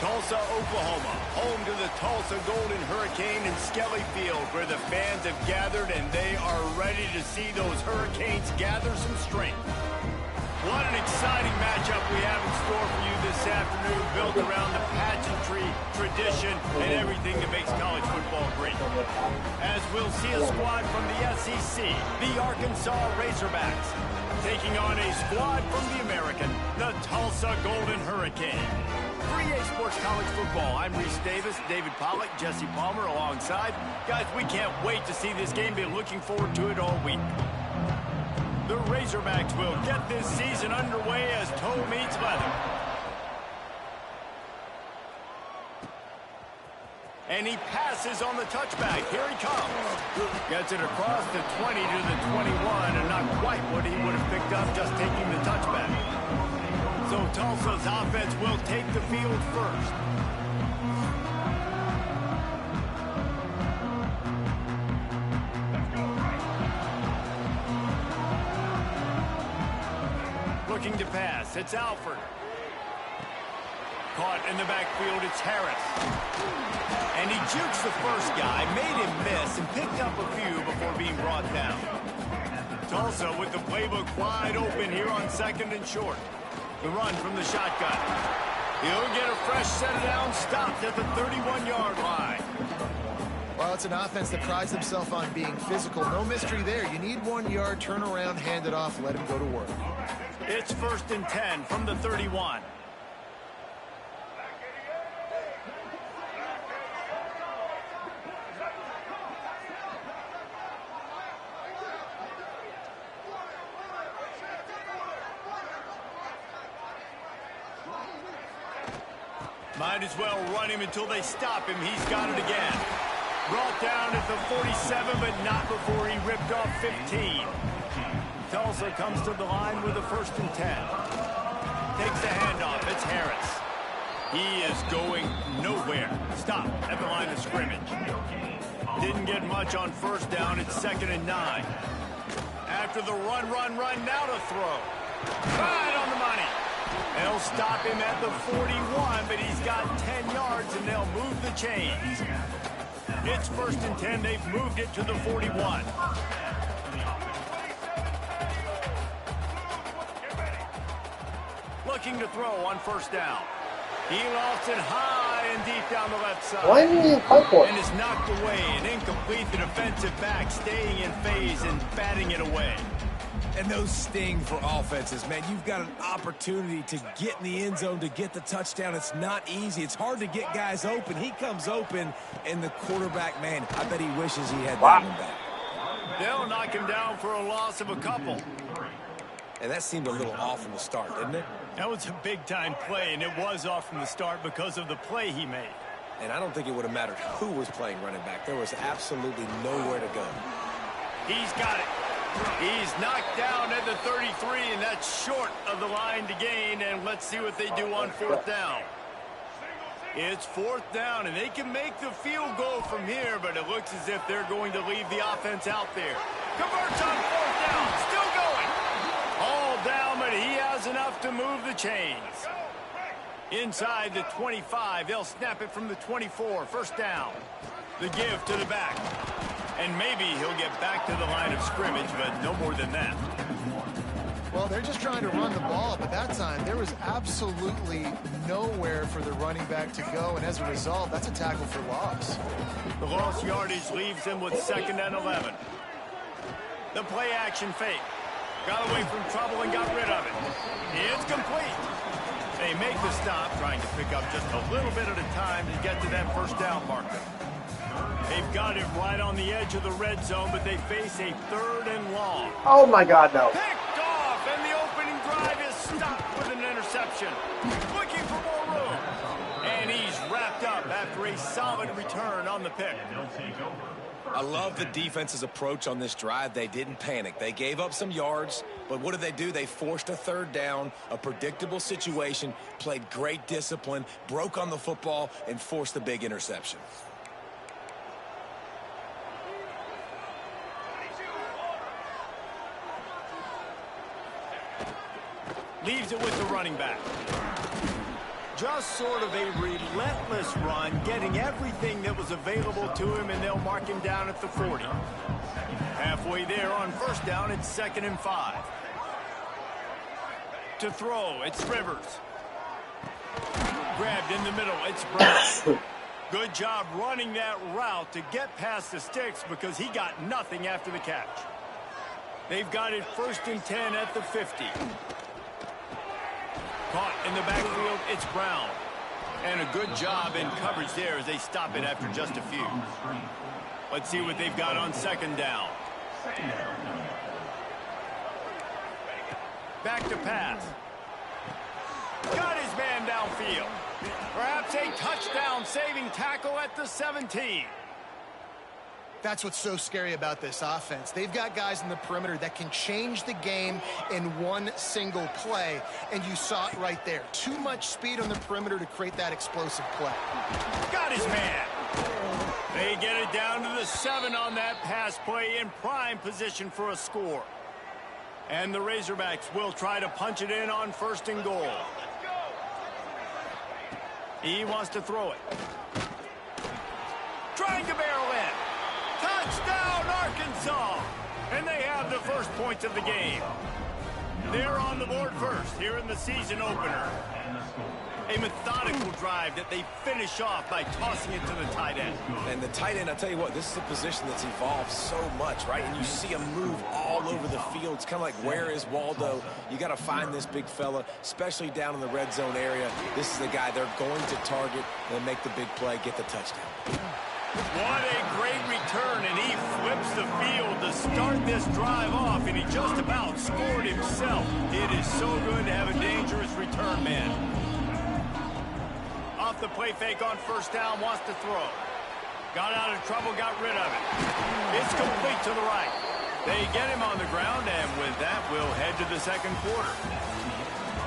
Tulsa, Oklahoma, home to the Tulsa Golden Hurricane in Skelly Field, where the fans have gathered and they are ready to see those Hurricanes gather some strength. What an exciting matchup we have in store for you this afternoon, built around the pageantry, tradition, and everything that makes college football great. As we'll see a squad from the SEC, the Arkansas Razorbacks, taking on a squad from the American, the Tulsa Golden Hurricane. 3A Sports College Football. I'm Reese Davis, David Pollack, Jesse Palmer alongside. Guys, we can't wait to see this game. Been looking forward to it all week. The Razorbacks will get this season underway as toe meets leather. And he passes on the touchback. Here he comes. Gets it across the 20 to the 21, and not quite what he would have picked up just taking the touchback. So Tulsa's offense will take the field first. Looking to pass, it's Alford. Caught in the backfield, it's Harris. And he jukes the first guy, made him miss, and picked up a few before being brought down. Tulsa with the playbook wide open here on 2nd and short. The run from the shotgun. He'll get a fresh set down, stopped at the 31-yard line. Well, it's an offense that prides themselves on being physical. No mystery there. You need 1 yard, turn around, hand it off, let him go to work. It's 1st and 10 from the 31. Might as well run him until they stop him. He's got it again. Brought down at the 47, but not before he ripped off 15. Tulsa comes to the line with a 1st and 10. Takes the handoff. It's Harris. He is going nowhere. Stop at the line of scrimmage. Didn't get much on 1st down. It's 2nd and 9. After the run, now to throw. Right on the money. They'll stop him at the 41, but he's got 10 yards, and they'll move the chains. It's 1st and 10. They've moved it to the 41. Looking to throw on 1st down. He lost it high and deep down the left side. Why didn't you fight for it? And is knocked away and incomplete. The defensive back staying in phase and batting it away. And those sting for offenses, man. You've got an opportunity to get in the end zone to get the touchdown. It's not easy. It's hard to get guys open. He comes open, and the quarterback, man, I bet he wishes he had that one back. They'll knock him down for a loss of a couple. And that seemed a little off from the start, didn't it? That was a big-time play, and it was off from the start because of the play he made. And I don't think it would have mattered who was playing running back. There was absolutely nowhere to go. He's got it. He's knocked down at the 33, and that's short of the line to gain. And let's see what they do on 4th down. It's 4th down, and they can make the field goal from here, but it looks as if they're going to leave the offense out there. Converts on 4th down, still going. All down, but he has enough to move the chains. Inside the 25, they'll snap it from the 24, 1st down. The give to the back. And maybe he'll get back to the line of scrimmage, but no more than that. Well, they're just trying to run the ball, but that time there was absolutely nowhere for the running back to go, and as a result, that's a tackle for loss. The lost yardage leaves him with 2nd and 11. The play action fake. Got away from trouble and got rid of it. It's complete. They make the stop, trying to pick up just a little bit at a time to get to that 1st down marker. They've got it right on the edge of the red zone, but they face a 3rd and long. Oh, my God, no. Picked off, and the opening drive is stopped with an interception. Looking for more room. And he's wrapped up after a solid return on the pick. I love the defense's approach on this drive. They didn't panic. They gave up some yards, but what did they do? They forced a 3rd down, a predictable situation, played great discipline, broke on the football, and forced the big interception. Leaves it with the running back. Just sort of a relentless run, getting everything that was available to him, and they'll mark him down at the 40. Halfway there on first down, it's 2nd and 5. To throw, it's Rivers. Grabbed in the middle, it's Brown. Good job running that route to get past the sticks because he got nothing after the catch. They've got it 1st and 10 at the 50. Caught in the backfield, it's Brown. And a good job in coverage there as they stop it after just a few. Let's see what they've got on 2nd down. Back to pass. Got his man downfield. Perhaps a touchdown-saving tackle at the 17. That's what's so scary about this offense. They've got guys in the perimeter that can change the game in one single play, and you saw it right there. Too much speed on the perimeter to create that explosive play. Got his man. They get it down to the 7 on that pass play, in prime position for a score. And the Razorbacks will try to punch it in on 1st and goal. He wants to throw it. Trying to barrel in. Touchdown, Arkansas! And they have the first points of the game. They're on the board first here in the season opener. A methodical drive that they finish off by tossing it to the tight end. And the tight end, I'll tell you what, this is a position that's evolved so much, right? And you see him move all over the field. It's kind of like, where is Waldo? You got to find this big fella, especially down in the red zone area. This is the guy they're going to target and make the big play, get the touchdown. What a great return, and he flips the field to start this drive off, and he just about scored himself. It is so good to have a dangerous return man. Off the play fake on 1st down, wants to throw. Got out of trouble, got rid of it. It's complete to the right. They get him on the ground, and with that, we'll head to the 2nd quarter.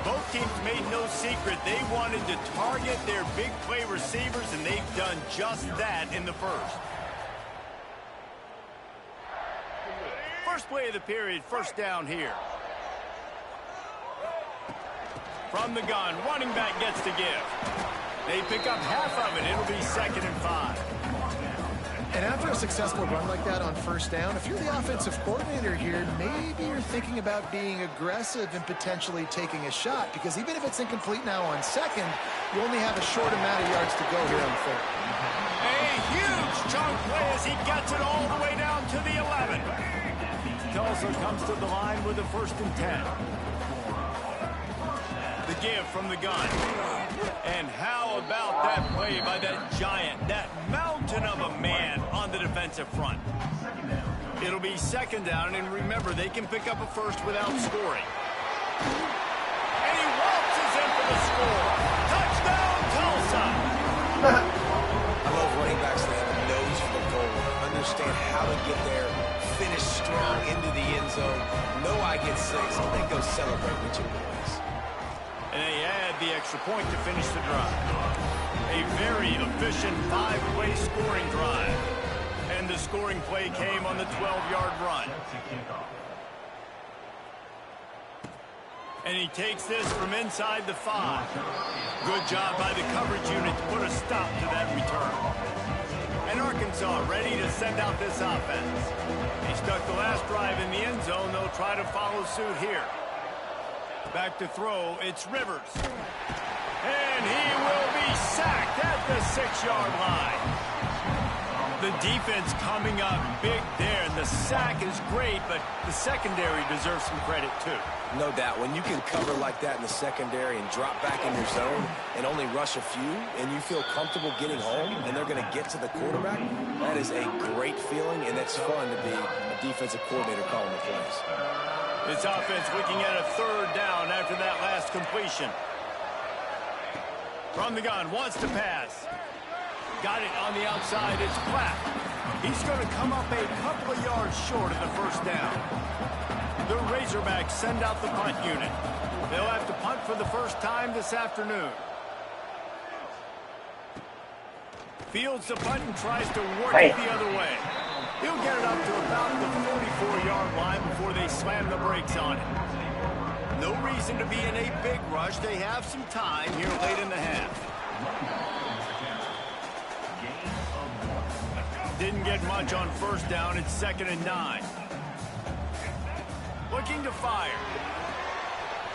Both teams made no secret they wanted to target their big play receivers, and they've done just that in the first. First play of the period, 1st down here. From the gun, running back gets to give. They pick up half of it. It'll be 2nd and 5. And after a successful run like that on 1st down, if you're the offensive coordinator here, maybe you're thinking about being aggressive and potentially taking a shot, because even if it's incomplete now on 2nd, you only have a short amount of yards to go here on 3rd. A huge chunk play as he gets it all the way down to the 11. Tulsa comes to the line with a 1st and 10. The give from the gun. And how about that play by that giant, that mountain of a man on the defensive front? It'll be 2nd down, and remember, they can pick up a first without scoring. And he waltzes in for the score. Touchdown, Tulsa! I love running backs that have a nose for the goal, understand how to get there, finish strong into the end zone, know I get 6, and then go celebrate with your boys. And they add the extra point to finish the drive. A very efficient 5-play scoring drive. And the scoring play came on the 12-yard run. And he takes this from inside the 5. Good job by the coverage unit to put a stop to that return. And Arkansas ready to send out this offense. They stuck the last drive in the end zone. They'll try to follow suit here. Back to throw, it's Rivers. And he will be sacked at the 6-yard line. The defense coming up big there, and the sack is great, but the secondary deserves some credit too. No doubt. When you can cover like that in the secondary and drop back in your zone and only rush a few, and you feel comfortable getting home, and they're going to get to the quarterback, that is a great feeling, and it's fun to be a defensive coordinator calling the plays. This offense looking at a 3rd down after that last completion. From the gun, wants to pass. Got it on the outside, it's Platt. He's going to come up a couple of yards short of the 1st down. The Razorbacks send out the punt unit. They'll have to punt for the first time this afternoon. Fields the punt and tries to work it the other way. He'll get it up to about the 44-yard line before they slam the brakes on it. No reason to be in a big rush. They have some time here late in the half. Didn't get much on first down. It's 2nd and 9. Looking to fire.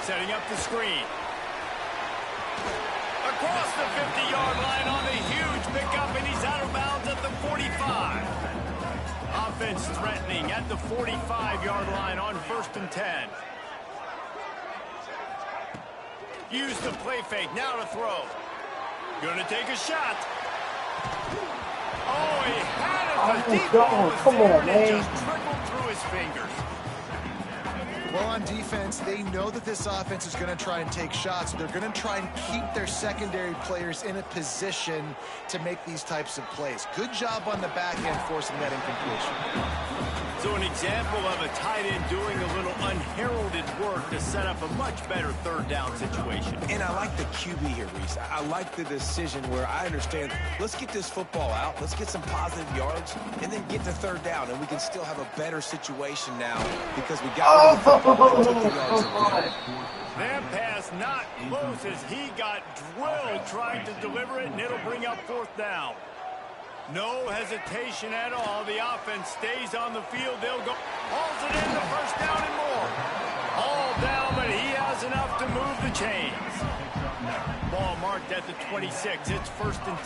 Setting up the screen. Across the 50-yard line on the huge pickup, and he's out of bounds at the 45. Offense threatening at the 45-yard line on 1st and 10. Use the play fake, now to throw. Gonna take a shot. Oh, he had it. The deep ball was there, and it just trickled through his fingers. Well, on defense, they know that this offense is going to try and take shots. So they're going to try and keep their secondary players in a position to make these types of plays. Good job on the back end forcing that incompletion. So an example of a tight end doing a little unheralded work to set up a much better 3rd down situation. And I like the QB here, Reese. I like the decision where I understand, let's get this football out, let's get some positive yards, and then get to 3rd down, and we can still have a better situation now because we got rid of the football and took the yards away. That pass not close as he got drilled trying to deliver it, and it'll bring up 4th down. No hesitation at all. The offense stays on the field. They'll go. Hauls it in, the 1st down and more. All down, but he has enough to move the chains. Ball marked at the 26. It's 1st and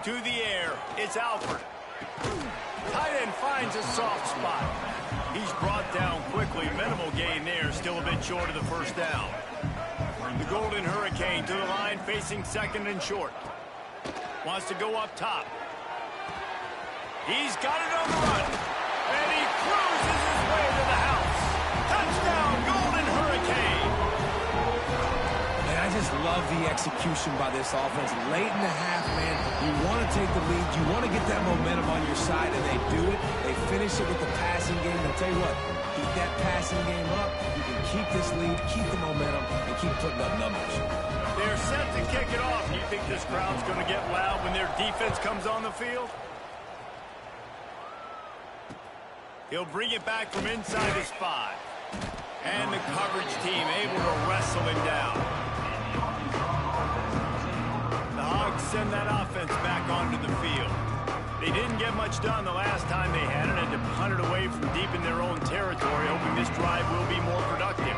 10. To the air. It's Alford. Tight end finds a soft spot. He's brought down quickly. Minimal gain there. Still a bit short of the 1st down. The Golden Hurricane to the line, facing 2nd and short. Wants to go up top. He's got it on the run. And he cruises his way to the house. Touchdown, Golden Hurricane. And I just love the execution by this offense. Late in the half, man, you want to take the lead. You want to get that momentum on your side, and they do it. They finish it with the passing game. I'll tell you what, keep that passing game up. You can keep this lead, keep the momentum, and keep putting up numbers. They're set to kick it off. Do you think this crowd's going to get loud when their defense comes on the field? He'll bring it back from inside his 5. And the coverage team able to wrestle him down. The Hogs send that offense back onto the field. They didn't get much done the last time they had it, and to punt it away from deep in their own territory, hoping this drive will be more productive.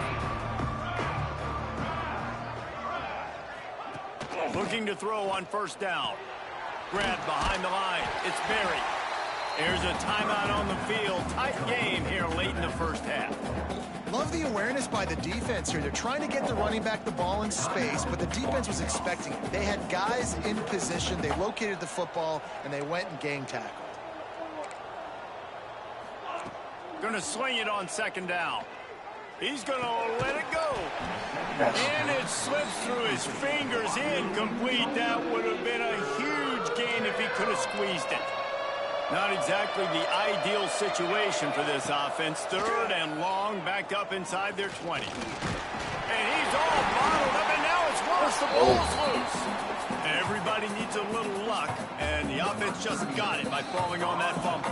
Looking to throw on 1st down. Grabbed behind the line. It's Berry. There's a timeout on the field. Tight game here late in the 1st half. Love the awareness by the defense here. They're trying to get the running back the ball in space, but the defense was expecting it. They had guys in position. They located the football, and they went and gang tackled. Going to sling it on 2nd down. He's going to let it go. And it slips through his fingers. Incomplete. That would have been a huge gain if he could have squeezed it. Not exactly the ideal situation for this offense. 3rd and long, back up inside their 20. And he's all bottled up, and now it's worse. The ball's loose. Everybody needs a little luck, and the offense just got it by falling on that fumble.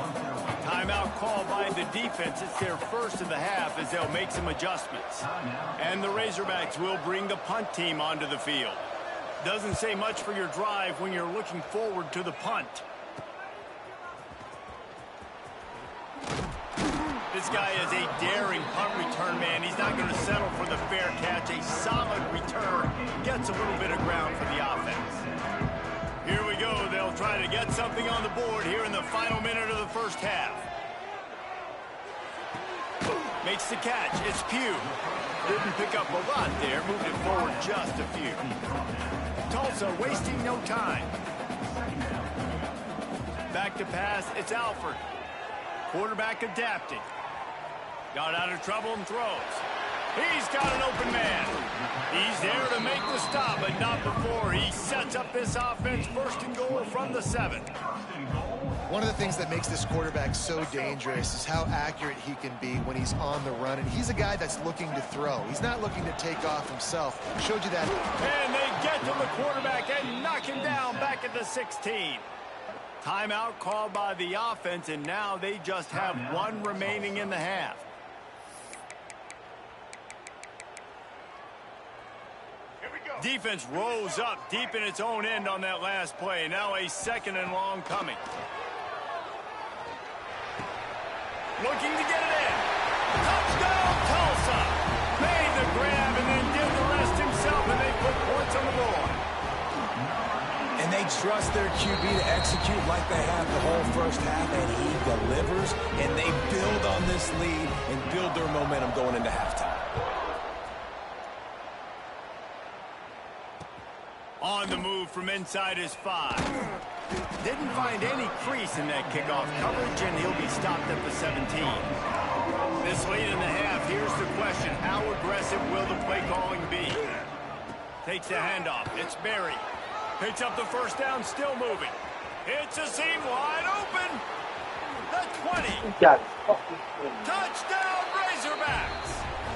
Timeout called by the defense. It's their 1st of the half as they'll make some adjustments. And the Razorbacks will bring the punt team onto the field. Doesn't say much for your drive when you're looking forward to the punt. This guy is a daring punt return man. He's not going to settle for the fair catch. A solid return gets a little bit of ground for the offense. Here we go. They'll try to get something on the board here in the final minute of the 1st half. Makes the catch. It's Pugh. Didn't pick up a lot there. Moved it forward just a few. Tulsa wasting no time. Back to pass. It's Alford. Quarterback adapting. Got out of trouble and throws. He's got an open man. He's there to make the stop, but not before he sets up this offense. 1st and goal from the 7. One of the things that makes this quarterback so dangerous is how accurate he can be when he's on the run. And he's a guy that's looking to throw. He's not looking to take off himself. Showed you that. And they get to the quarterback and knock him down back at the 16. Timeout called by the offense, and now they just have 1 remaining in the half. Defense rose up deep in its own end on that last play. Now a 2nd and long coming. Looking to get it in. Touchdown, Tulsa. Made the grab and then did the rest himself, and they put points on the board. And they trust their QB to execute like they have the whole first half, and he delivers, and they build on this lead and build their momentum going into halftime. On the move from inside his 5. Didn't find any crease in that kickoff coverage, and he'll be stopped at the 17. This late in the half, here's the question. How aggressive will the play calling be? Takes the handoff. It's Berry. Picks up the first down, still moving. It's a seam wide open. The 20. Touchdown, Razorbacks.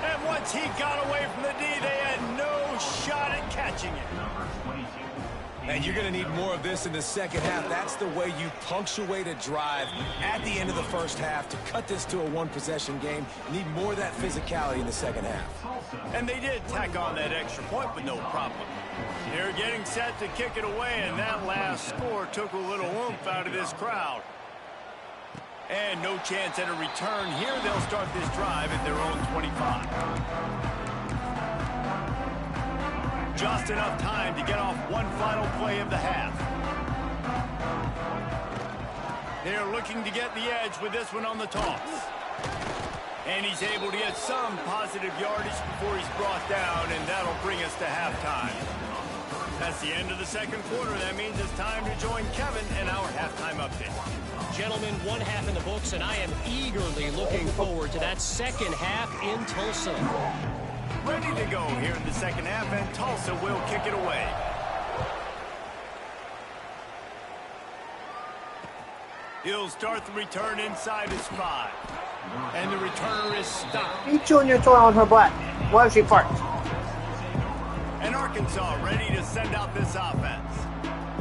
And once he got away from the D, they had no shot at catching it. And you're going to need more of this in the second half. That's the way you punctuate a drive at the end of the first half to cut this to a one-possession game. You need more of that physicality in the second half. And they did tack on that extra point with no problem. They're getting set to kick it away, and that last score took a little oomph out of this crowd. And no chance at a return here. They'll start this drive at their own 25. Just enough time to get off one final play of the half. They're looking to get the edge with this one on the toss. And he's able to get some positive yardage before he's brought down, and that'll bring us to halftime. That's the end of the second quarter. That means it's time to join Kevin in our halftime update. Gentlemen, one half in the books, and I am eagerly looking forward to that second half in Tulsa. Ready to go here in the second half, and Tulsa will kick it away. He'll start the return inside his 5. And the returner is stopped. Beat Junior toy on her butt. While she farts. And Arkansas ready to send out this offense.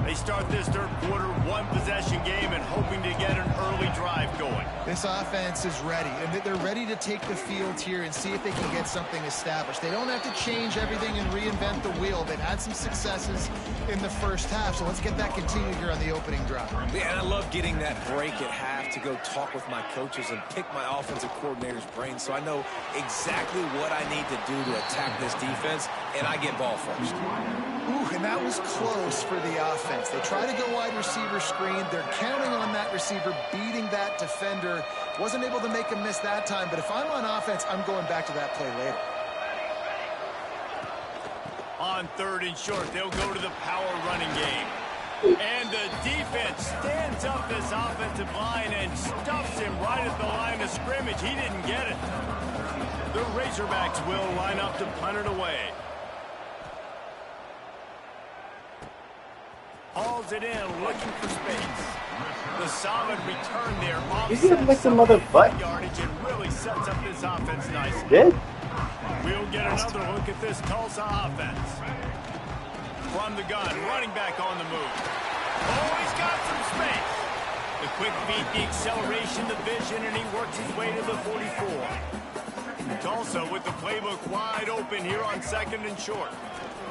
They start this third quarter one-possession game and hoping to get an early drive going. This offense is ready, and they're ready to take the field here and see if they can get something established. They don't have to change everything and reinvent the wheel. They've had some successes in the first half, so let's get that continued here on the opening drive. Yeah, and I love getting that break at half to go talk with my coaches and pick my offensive coordinator's brain so I know exactly what I need to do to attack this defense, and I get ball first. Ooh, and that was close for the offense. They try to go wide receiver screen. They're counting on that receiver beating that defender. Wasn't able to make him miss that time, but if I'm on offense, I'm going back to that play later. On 3rd and short, they'll go to the power running game. And the defense stands up this offensive line and stuffs him right at the line of scrimmage. He didn't get it. The Razorbacks will line up to punt it away. Hauls it in, looking for space. The solid return there Did you lick the mother butt? yardage and really sets up this offense nicely. Did? We'll get another look at this Tulsa offense. From the gun, running back on the move. Oh, he's got some space. The quick feet, the acceleration, the vision, and he works his way to the 44. Tulsa with the playbook wide open here on 2nd and short.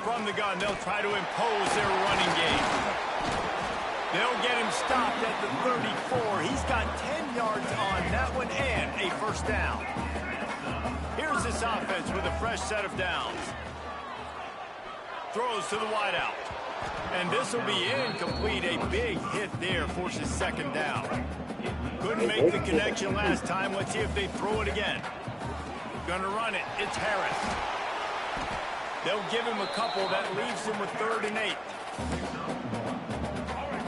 From the gun, they'll try to impose their running game. They'll get him stopped at the 34. He's got 10 yards on that one and a first down. Here's this offense with a fresh set of downs. Throws to the wideout. And this will be incomplete. A big hit there forces 2nd down. Couldn't make the connection last time. Let's see if they throw it again. Gonna run it. It's Harris. They'll give him a couple. That leaves him with 3rd and 8.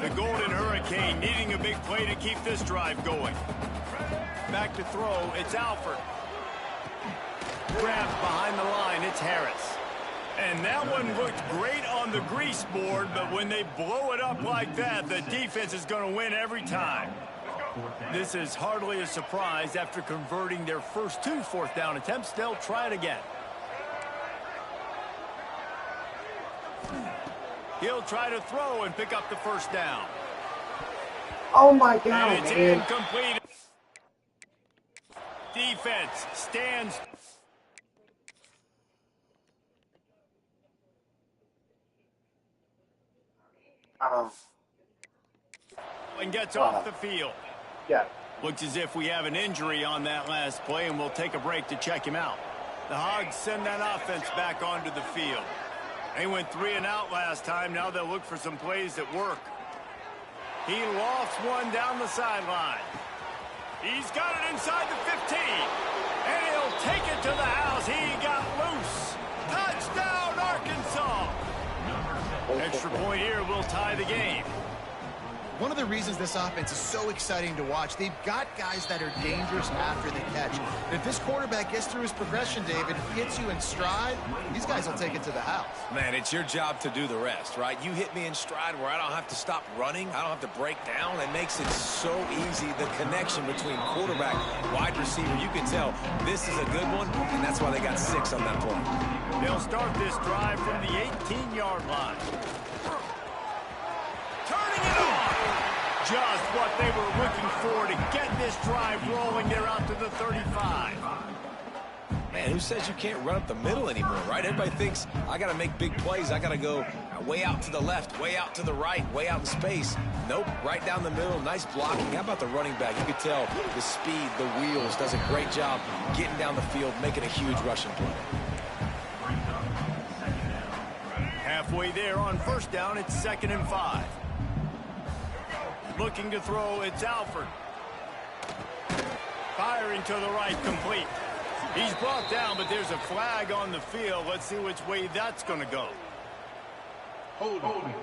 The Golden Hurricane needing a big play to keep this drive going. Back to throw. It's Alford. Grabbed behind the line. It's Harris. And that one looked great on the grease board, but when they blow it up like that, the defense is going to win every time. This is hardly a surprise. After converting their first 2 4th down attempts, they'll try it again. He'll try to throw and pick up the first down. Oh my God, And it's man. incomplete. Defense stands. And gets off the field. Yeah. Looks as if we have an injury on that last play, and we'll take a break to check him out. The Hogs send that offense back onto the field. They went 3 and out last time. Now they'll look for some plays that work. He lofts one down the sideline. He's got it inside the 15. And he'll take it to the house. He got loose. Touchdown, Arkansas. Extra point here will tie the game. One of the reasons this offense is so exciting to watch, they've got guys that are dangerous after the catch. If this quarterback gets through his progression, David, gets you in stride, these guys will take it to the house. Man, it's your job to do the rest, right? You hit me in stride where I don't have to stop running. I don't have to break down. It makes it so easy, the connection between quarterback, wide receiver. You can tell this is a good one, and that's why they got 6 on that play. They'll start this drive from the 18-yard line. Turning it on. Just what they were looking for to get this drive rolling. They're out to the 35. Man, who says you can't run up the middle anymore, right? Everybody thinks I got to make big plays. I got to go way out to the left, way out to the right, way out in space. Nope, right down the middle. Nice blocking. How about the running back? You could tell the speed, the wheels, does a great job getting down the field, making a huge rushing play. Halfway there on first down, it's 2nd and 5. Looking to throw, it's Alford. Firing to the right, complete. He's brought down, but there's a flag on the field. Let's see which way that's going to go. Holding.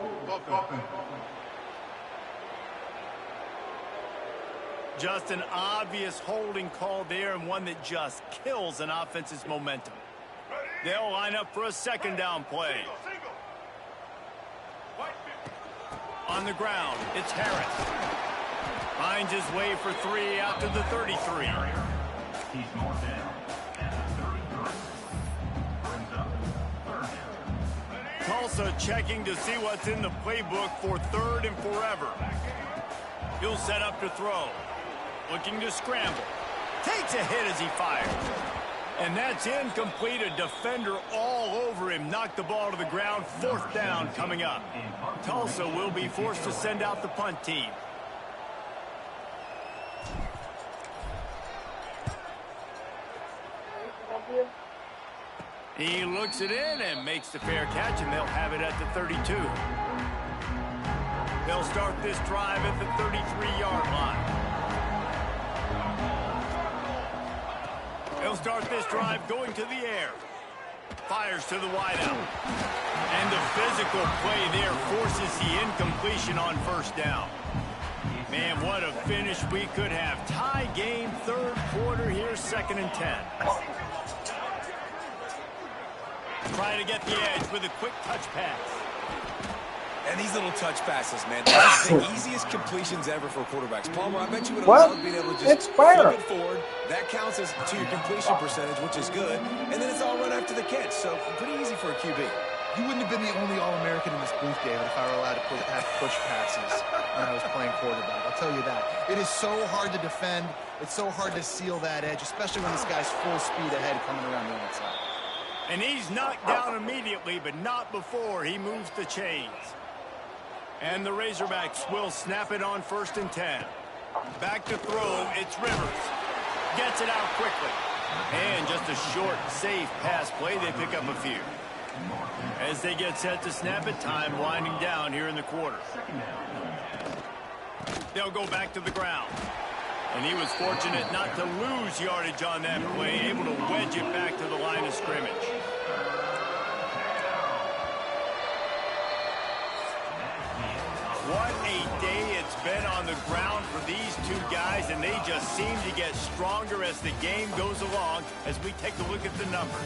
Just an obvious holding call there, and one that just kills an offense's momentum. They'll line up for a 2nd down play. On the ground, it's Harris. Finds his way for 3 out to the 33. He's more down at the 33. Tulsa checking to see what's in the playbook for 3rd and forever. He'll set up to throw. Looking to scramble. Takes a hit as he fires. And that's incomplete. A defender all over him. Knocked the ball to the ground. 4th down coming up. Tulsa will be forced to send out the punt team. He looks it in and makes the fair catch, and they'll have it at the 32. They'll start this drive at the 33-yard line. They'll start this drive going to the air. Fires to the wideout. And the physical play there forces the incompletion on first down. Man, what a finish we could have. Tie game, 3rd quarter here, 2nd and 10. Trying to get the edge with a quick touch pass. And these little touch passes, man, that's the easiest completions ever for quarterbacks. Palmer, I bet you would have loved being able to just flip it forward. That counts as to your completion percentage, which is good. And then it's all run after the catch, so pretty easy for a QB. You wouldn't have been the only All-American in this booth, David, if I were allowed to have push passes when I was playing quarterback. I'll tell you that. It is so hard to defend. It's so hard to seal that edge, especially when this guy's full speed ahead coming around the outside. And he's knocked down immediately, but not before he moves the chains. And the Razorbacks will snap it on 1st and 10. Back to throw, it's Rivers. Gets it out quickly. And just a short, safe pass play, they pick up a few. As they get set to snap it, time winding down here in the quarter. They'll go back to the ground. And he was fortunate not to lose yardage on that play, able to wedge it back to the line of scrimmage. What a day it's been on the ground for these two guys, and they just seem to get stronger as the game goes along as we take a look at the numbers.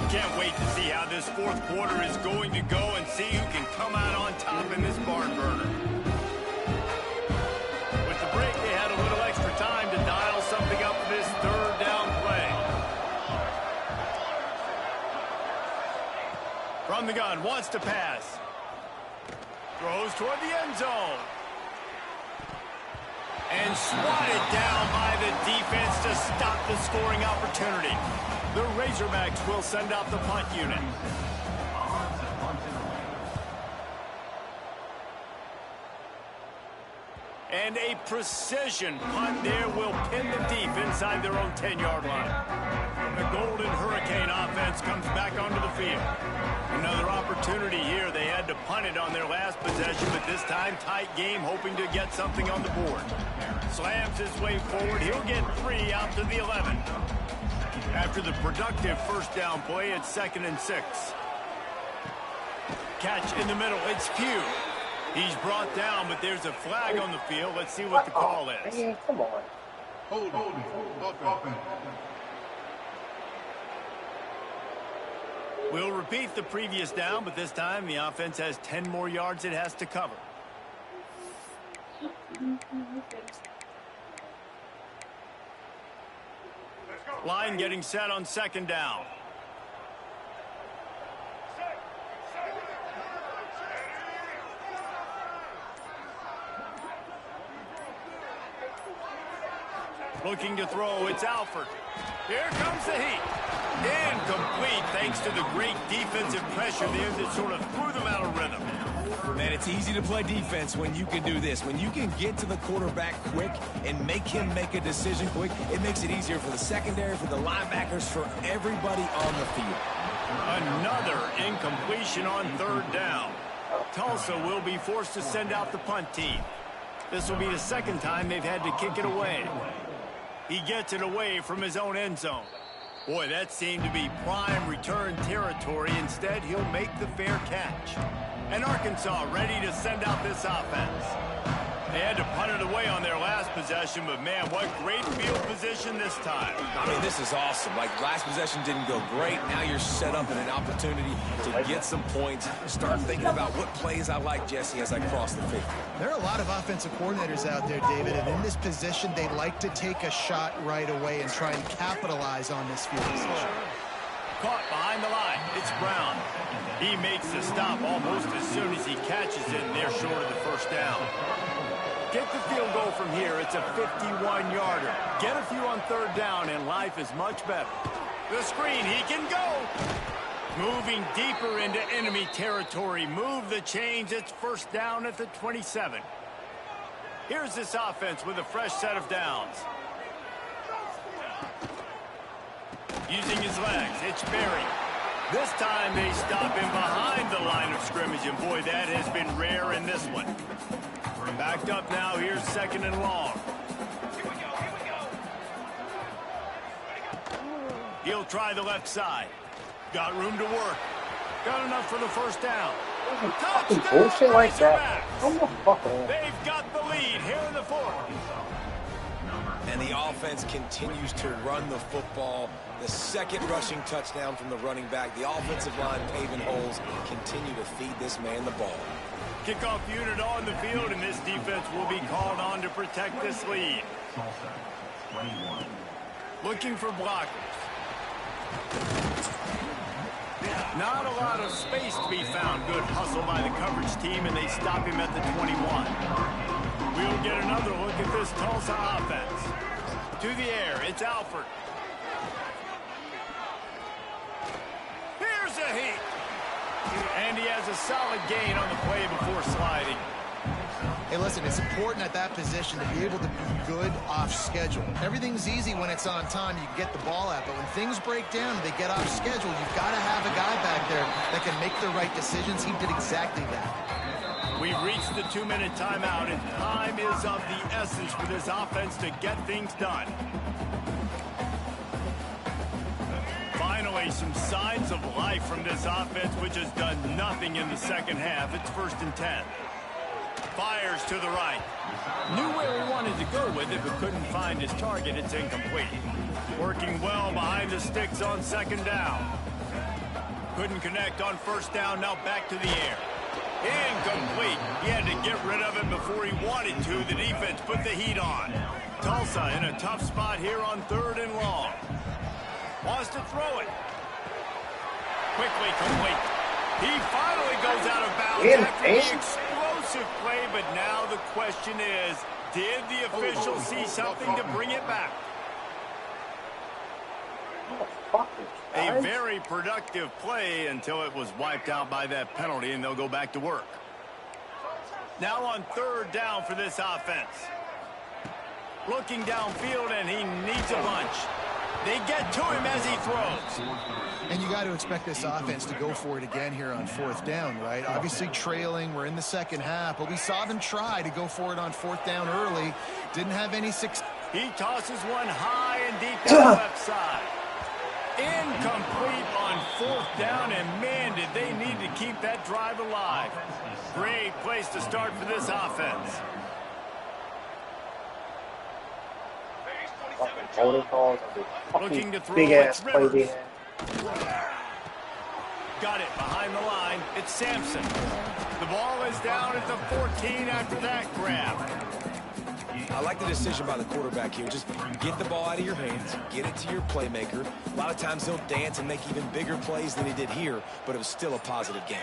Can't wait to see how this 4th quarter is going to go and see who can come out on top in this barn burner. With the break, they had a little extra time to dial something up for this 3rd down play. From the gun, wants to pass. Throws toward the end zone. And swatted down by the defense to stop the scoring opportunity. The Razorbacks will send out the punt unit. And a precision punt there will pin the deep inside their own 10-yard line. The Golden Hurricane offense comes back onto the field. Another opportunity here. They had to punt it on their last possession, but this time tight game, hoping to get something on the board. Slams his way forward. He'll get 3 out to the 11. After the productive first down play, it's 2nd and 6. Catch in the middle. It's Pugh. He's brought down, but there's a flag on the field. Let's see what the call is. Man, come on. Hold offense. We'll repeat the previous down, but this time the offense has 10 more yards it has to cover. Line getting set on 2nd down. Looking to throw, it's Alford. Here comes the heat. Incomplete thanks to the great defensive pressure there that sort of threw them out of rhythm. Man, it's easy to play defense when you can do this. When you can get to the quarterback quick and make him make a decision quick, it makes it easier for the secondary, for the linebackers, for everybody on the field. Another incompletion on 3rd down. Tulsa will be forced to send out the punt team. This will be the 2nd time they've had to kick it away. He gets it away from his own end zone. Boy, that seemed to be prime return territory. Instead, he'll make the fair catch. And Arkansas ready to send out this offense. They had to punt it away on their last possession, but man, what great field position this time. I mean, this is awesome. Like, last possession didn't go great. Now you're set up in an opportunity to get some points. Start thinking about what plays I like, Jesse, as I cross the 50. There are a lot of offensive coordinators out there, David, and in this position, they like to take a shot right away and try and capitalize on this field position. Caught behind the line. It's Brown. He makes the stop almost as soon as he catches it, and they're short of the first down. Get the field goal from here. It's a 51-yarder. Get a few on 3rd down, and life is much better. The screen, he can go. Moving deeper into enemy territory. Move the chains. It's 1st down at the 27. Here's this offense with a fresh set of downs. Using his legs, it's Berry. This time they stop him behind the line of scrimmage, and boy, that has been rare in this one. Backed up now, here's 2nd and long. He'll try the left side. Got room to work. Got enough for the 1st down. Fucking bullshit like that. Come the fuck on. They've got the lead here in the 4th. And the offense continues to run the football. The 2nd rushing touchdown from the running back. The offensive line paving holes. Continue to feed this man the ball. Kickoff unit on the field, and this defense will be called on to protect this lead. Looking for blockers. Not a lot of space to be found. Good hustle by the coverage team, and they stop him at the 21. We'll get another look at this Tulsa offense. To the air, it's Alford. Here's a heat. And he has a solid gain on the play before sliding. Hey, listen, it's important at that position to be able to be good off schedule. Everything's easy when it's on time. You can get the ball out. But when things break down and they get off schedule, you've got to have a guy back there that can make the right decisions. He did exactly that. We've reached the 2-minute timeout, and time is of the essence for this offense to get things done. Finally, some signs of life from this offense, which has done nothing in the 2nd half. It's 1st and 10. Fires to the right. Knew where he wanted to go with it, but couldn't find his target. It's incomplete. Working well behind the sticks on 2nd down. Couldn't connect on 1st down. Now back to the air. Incomplete. He had to get rid of it before he wanted to. The defense put the heat on. Tulsa in a tough spot here on 3rd and long. Wants to throw it. Quickly complete. He finally goes out of bounds after the explosive play, but now the question is, Did the official see something to bring it back? A very productive play until it was wiped out by that penalty, and they'll go back to work. Now on third down for this offense. Looking downfield, and he needs a bunch. They get to him as he throws. And you got to expect this offense to go for it again here on fourth down, right? Obviously trailing. We're in the second half, but we saw them try to go for it on fourth down early. Didn't have any success. He tosses one high and deep to the left side. Incomplete on fourth down, and man, did they need to keep that drive alive. Great place to start for this offense. Looking to throw, big ass play. Got it behind the line. It's Sampson. The ball is down at the 14 after that grab. I like the decision by the quarterback here. Just get the ball out of your hands, get it to your playmaker. A lot of times he'll dance and make even bigger plays than he did here, but it was still a positive game.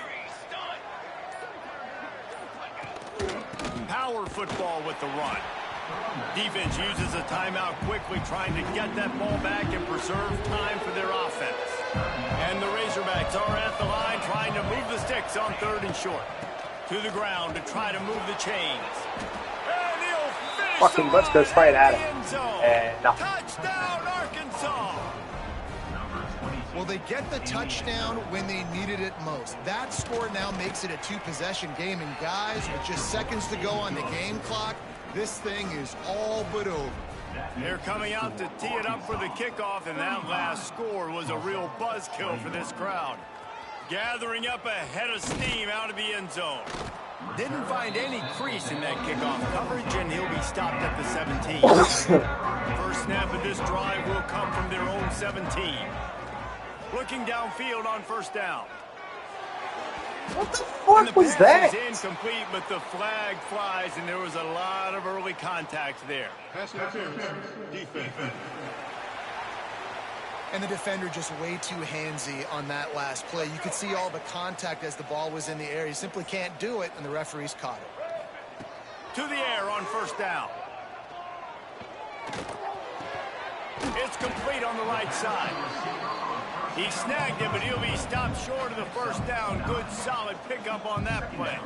Power football with the run. Defense uses a timeout quickly, trying to get that ball back and preserve time for their offense. And the Razorbacks are at the line trying to move the sticks on third and short. To the ground to try to move the chains. And he'll finish Fucking, let's go straight at him. And no. Touchdown, Arkansas! Well, they get the touchdown when they needed it most. That score now makes it a two-possession game. And guys, with just seconds to go on the game clock, this thing is all but over. They're coming out to tee it up for the kickoff, and that last score was a real buzzkill for this crowd. Gathering up a head of steam out of the end zone. Didn't find any crease in that kickoff coverage, and he'll be stopped at the 17. First snap of this drive will come from their own 17. Looking downfield on first down. What the fuck was that? Is incomplete, but the flag flies, and there was a lot of early contact there. Pass interference. Defense. And the defender just way too handsy on that last play. You could see all the contact as the ball was in the air. He simply can't do it, and the referees caught it. To the air on first down. It's complete on the right side. He snagged it, but he'll be stopped short of the first down. Good, solid pickup on that play.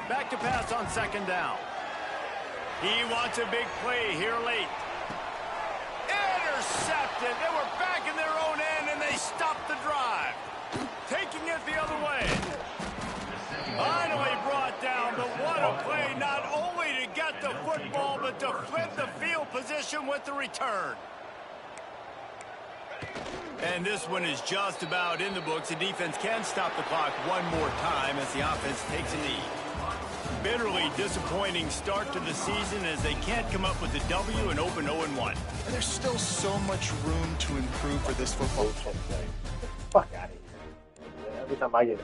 Back to pass on second down. He wants a big play here late. Intercepted. They were back in their own end, and they stopped the drive. Taking it the other way. Finally brought down, but what a play, not only to get the football, but to flip the field position with the return. And this one is just about in the books. The defense can stop the clock one more time as the offense takes a knee. Bitterly disappointing start to the season as they can't come up with a W and open 0-1. And there's still so much room to improve for this football. Fuck out of here. Every time I get